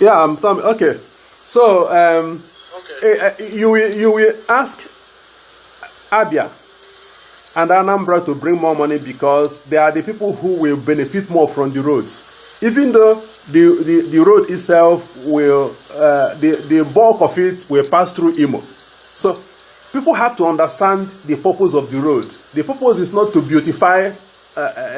Yeah, I'm Tommy. Okay. So, you will ask Abia and Anambra to bring more money because they are the people who will benefit more from the roads. Even though the road itself will, the bulk of it will pass through Imo. So, people have to understand the purpose of the road. The purpose is not to beautify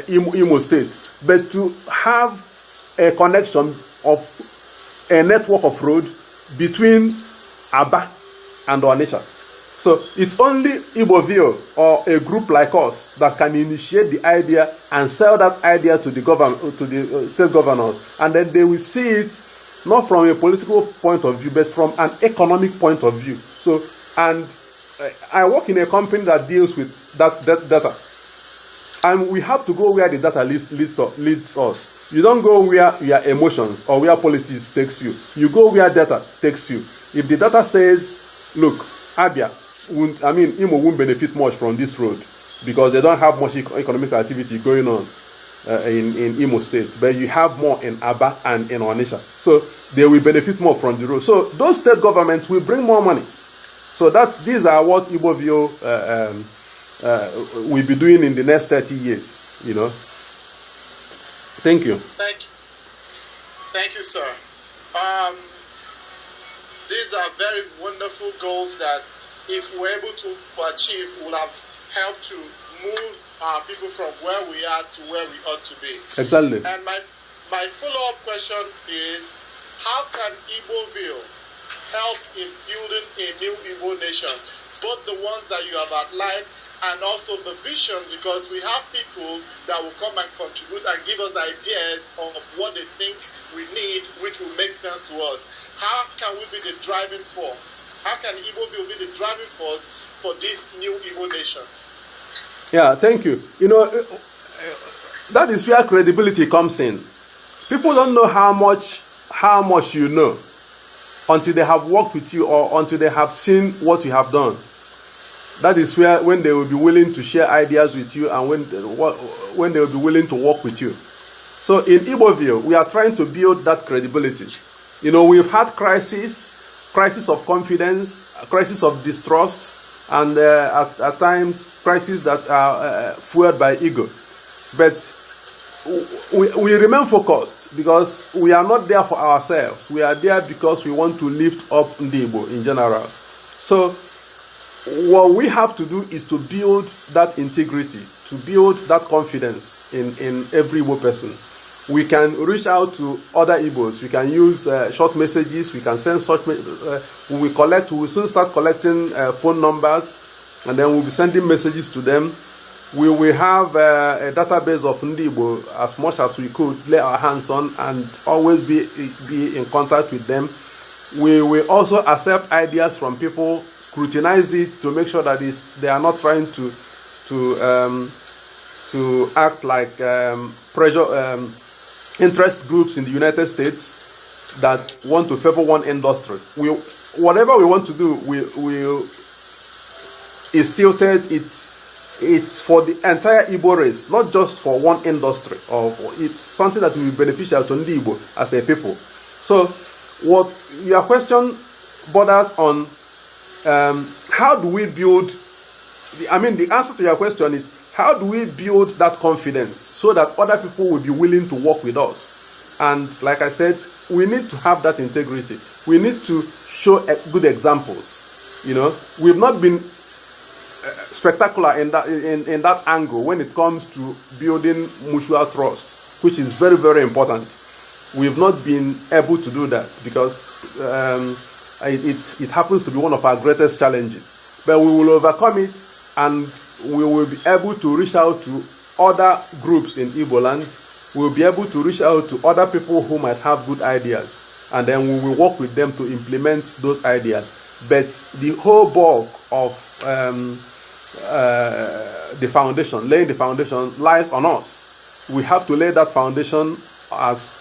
Imo State, but to have a connection of a network of road between Aba and Onitsha. So it's only Igboville or a group like us that can initiate the idea and sell that idea to the state governors, and then they will see it not from a political point of view, but from an economic point of view. So, and I work in a company that deals with that data. And we have to go where the data leads us. You don't go where your emotions or where politics takes you. You go where data takes you. If the data says, look, Abia, Imo won't benefit much from this road because they don't have much economic activity going on in Imo State, but you have more in Aba and in Onitsha. So they will benefit more from the road. So those state governments will bring more money. So these are what Igboville will be doing in the next 30 years, you know. Thank you. Thank you, sir. These are very wonderful goals that if we're able to achieve will have helped to move our people from where we are to where we ought to be. Exactly. And my follow-up question is, how can Igboville help in building a new Igbo nation? Both the ones that you have outlined and also the visions, because we have people that will come and contribute and give us ideas of what they think we need, which will make sense to us. How can we be the driving force? How can Igboville be the driving force for this new Igbo nation? Yeah, thank you. You know, that is where credibility comes in. People don't know how much you know until they have worked with you or until they have seen what you have done. That is when they will be willing to share ideas with you and when they will be willing to work with you. So in Igboville, we are trying to build that credibility. You know, we've had crisis of confidence, crisis of distrust, and at times crises that are fueled by ego. But we remain focused because we are not there for ourselves. We are there because we want to lift up Igbo in general. So what we have to do is to build that integrity, to build that confidence in every Igbo person. We can reach out to other Igbos. We can use short messages. We can send short we will soon start collecting phone numbers, and then we'll be sending messages to them. We will have a database of Igbo as much as we could lay our hands on and always be in contact with them. We will also accept ideas from people, scrutinize it to make sure that they are not trying to act like interest groups in the United States that want to favor one industry. Whatever we want to do, is tilted. It's for the entire Igbo race, not just for one industry. It's something that will be beneficial to Igbo as a people. So, what your question borders on, how do we build? The answer to your question is, how do we build that confidence so that other people will be willing to work with us? And like I said, we need to have that integrity. We need to show good examples. You know, we've not been spectacular in that angle when it comes to building mutual trust, which is very, very important. We've not been able to do that because it happens to be one of our greatest challenges. But we will overcome it, and we will be able to reach out to other groups in Igbo land. We will be able to reach out to other people who might have good ideas, and then we will work with them to implement those ideas. But the whole bulk of the foundation, laying the foundation, lies on us. We have to lay that foundation as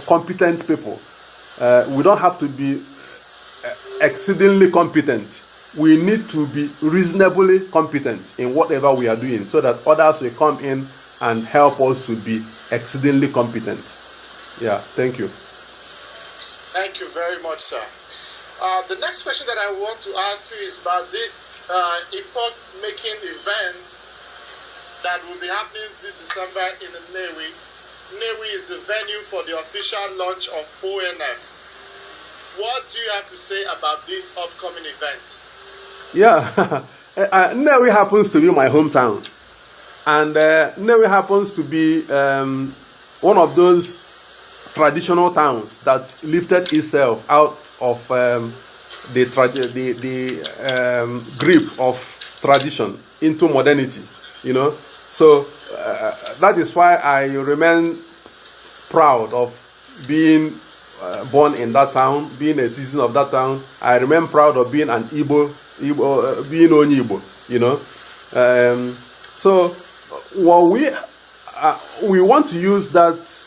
competent people. We don't have to be exceedingly competent. We need to be reasonably competent in whatever we are doing so that others will come in and help us to be exceedingly competent. Yeah, thank you. Thank you very much, sir. The next question that I want to ask you is about this epoch-making event that will be happening this December in Nnewi. Nnewi is the venue for the official launch of ONF. What do you have to say about this upcoming event? Yeah, Nnewi happens to be my hometown. And Nnewi happens to be one of those traditional towns that lifted itself out of the grip of tradition into modernity, you know. So that is why I remain proud of being born in that town, being a citizen of that town. I remain proud of being an Igbo, being Onye Igbo, you know. So what we want to use that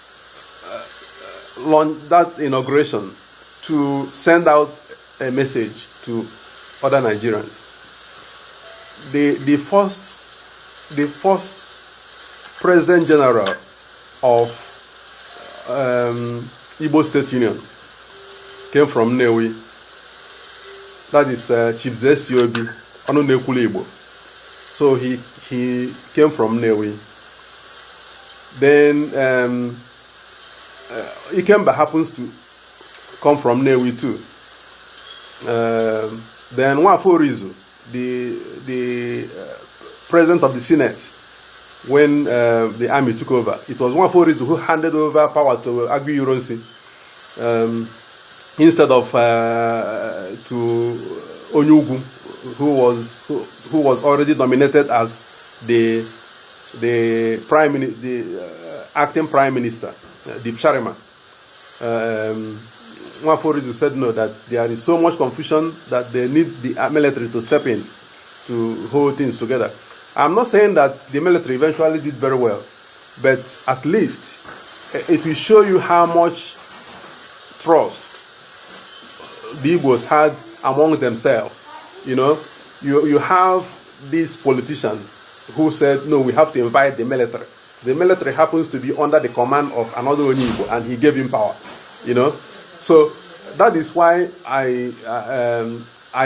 that inauguration to send out a message to other Nigerians. The first President General of Igbo State Union came from Nnewi. That is Chief Zesiobi Onunekulu Igbo. So he came from Nnewi. Then Ikemba happens to come from Nnewi too. Then Okorafor-Ukaobasi, the president of the Senate, when the army took over, it was Okorafor-Ukaobasi who handed over power to Agbonma instead of to Onyekaba, who was already nominated as the acting prime minister, Deep Sharima. Okorafor-Ukaobasi said no, that there is so much confusion that they need the military to step in to hold things together. I'm not saying that the military eventually did very well, but at least it will show you how much trust the Igbos had among themselves. You know, you have this politician who said, no, we have to invite the military. The military happens to be under the command of another Onye Igbo, and he gave him power. You know, so that is why I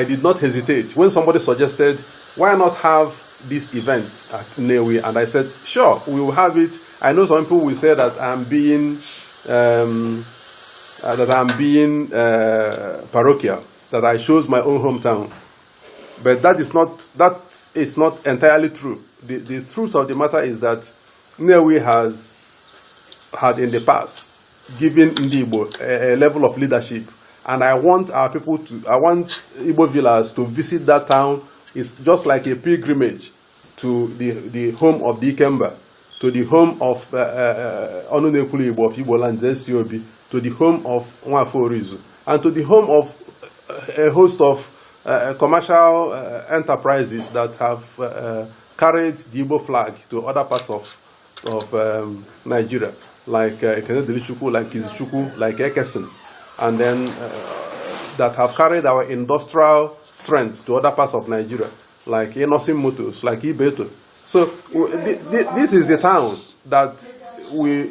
did not hesitate when somebody suggested, why not have this event at Nnewi? And I said, sure, we will have it. I know some people will say that I'm being parochial, that I chose my own hometown, but that is not entirely true. The truth of the matter is that Nnewi has had in the past given Igbo a level of leadership, and I want Igbovillers to visit that town. It's just like a pilgrimage to the home of the Ikemba, to the home of Onunekulu Igbo of Igbo land, Zesiobi, to the home of Okorafor-Ukaobasi, and to the home of a host of commercial enterprises that have carried the Igbo flag to other parts of Nigeria, like Ekenedilichukwu, like Izuchukwu, like Ekesen, and then that have carried our industrial strength to other parts of Nigeria, like Inosim Motors, like Ibeto. So this is the town that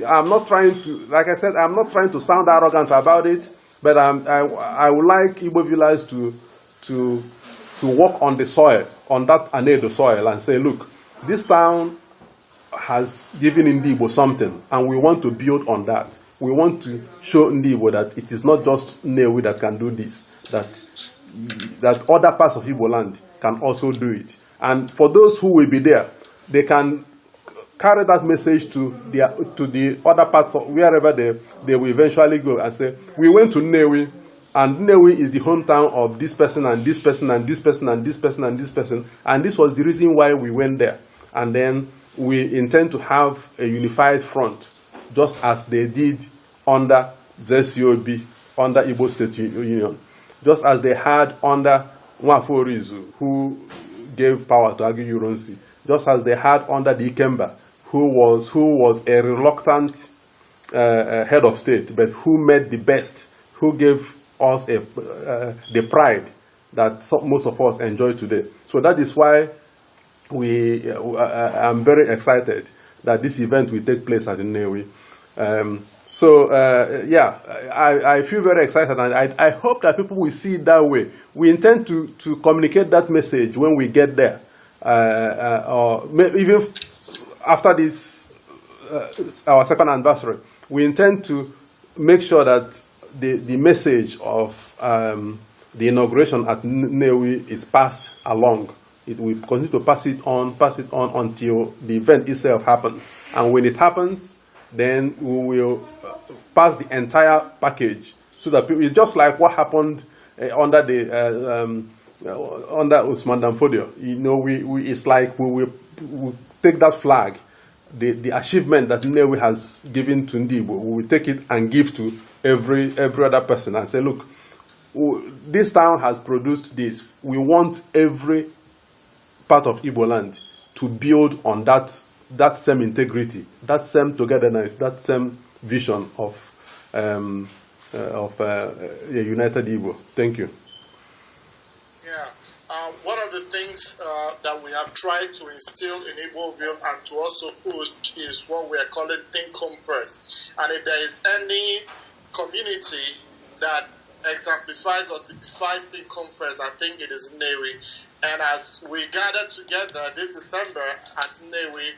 I'm not trying to, like I said, I'm not trying to sound arrogant about it, but I would like Igbovillers to walk on the soil, on that Anedo soil, and say, look, this town has given Igbo something, and we want to build on that. We want to show Igbo that it is not just Nnewi that can do this, that other parts of Igbo land can also do it. And for those who will be there, they can carry that message to the other parts of wherever they will eventually go, and say, we went to Nnewi, and Nnewi is the hometown of this person and this person and this person and this person and this person, and this was the reason why we went there. And then we intend to have a unified front, just as they did under ZCOB, under Igbo State Union, just as they had under Okorafor-Ukaobasi, who gave power to Agbonma, just as they had under the Ikemba, who was a reluctant head of state, but who made the best, who gave us the pride that most of us enjoy today. So that is why I'm very excited that this event will take place at Nnewi. So, yeah, I feel very excited, and I hope that people will see it that way. We intend to communicate that message when we get there, or even after this, our second anniversary. We intend to make sure that the message of the inauguration at Nnewi is passed along. We continue to pass it on until the event itself happens. And when it happens, then we will pass the entire package so that people, it's just like what happened under Usman Danfodio. It's like we take that flag, the achievement that Nnewi has given to Ndibo, we will take it and give to every other person and say, look, this town has produced this. We want every part of Igbo land to build on that same integrity, that same togetherness, that same vision of a united Igbo. Thank you. Yeah. One of the things that we have tried to instill in Igboville and to also push is what we are calling Think Home First. And if there is any community that exemplifies or typifies Think Home First, I think it is Nnewi. And as we gather together this December at Nnewi,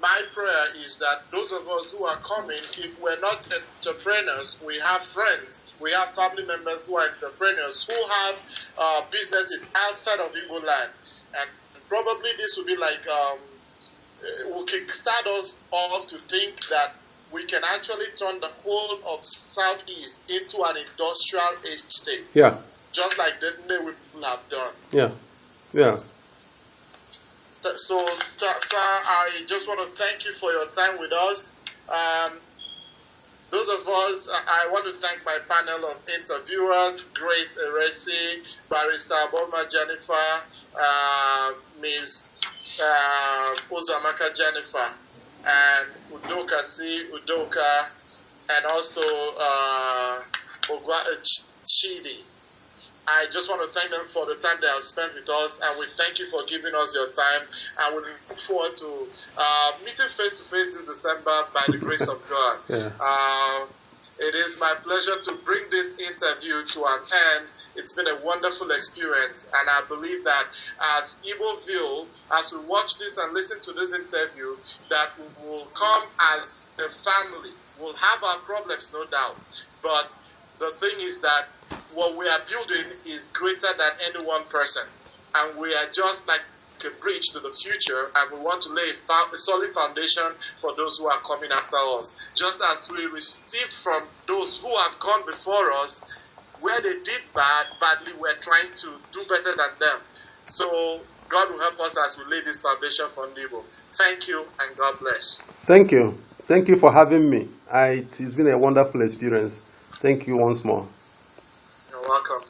my prayer is that those of us who are coming, if we're not entrepreneurs, we have friends, we have family members who are entrepreneurs, who have businesses outside of Igbo land. And probably this will be like, will kickstart us all to think that we can actually turn the whole of Southeast into an industrial age state. Yeah. Just like the Nnewi people have done. Yeah. Yeah. So, sir, I just want to thank you for your time with us. Those of us, I want to thank my panel of interviewers, Grace Eresi, Barrister Agbonma Jennifer, Ms. Uzoamaka Jennifer, and Udoka, and also Chidi. I just want to thank them for the time they have spent with us, and we thank you for giving us your time, and we look forward to meeting face to face this December by the grace of God. Yeah. It is my pleasure to bring this interview to an end. It's been a wonderful experience, and I believe that as Igboville, as we watch this and listen to this interview, that we will come as a family. We'll have our problems, no doubt, but the thing is that what we are building is greater than any one person, and we are just like a bridge to the future, and we want to lay a solid foundation for those who are coming after us. Just as we received from those who have gone before us, where they did badly, we're trying to do better than them. So God will help us as we lay this foundation for Ndibo. Thank you, and God bless. Thank you. Thank you for having me. It's been a wonderful experience. Thank you once more. You're welcome.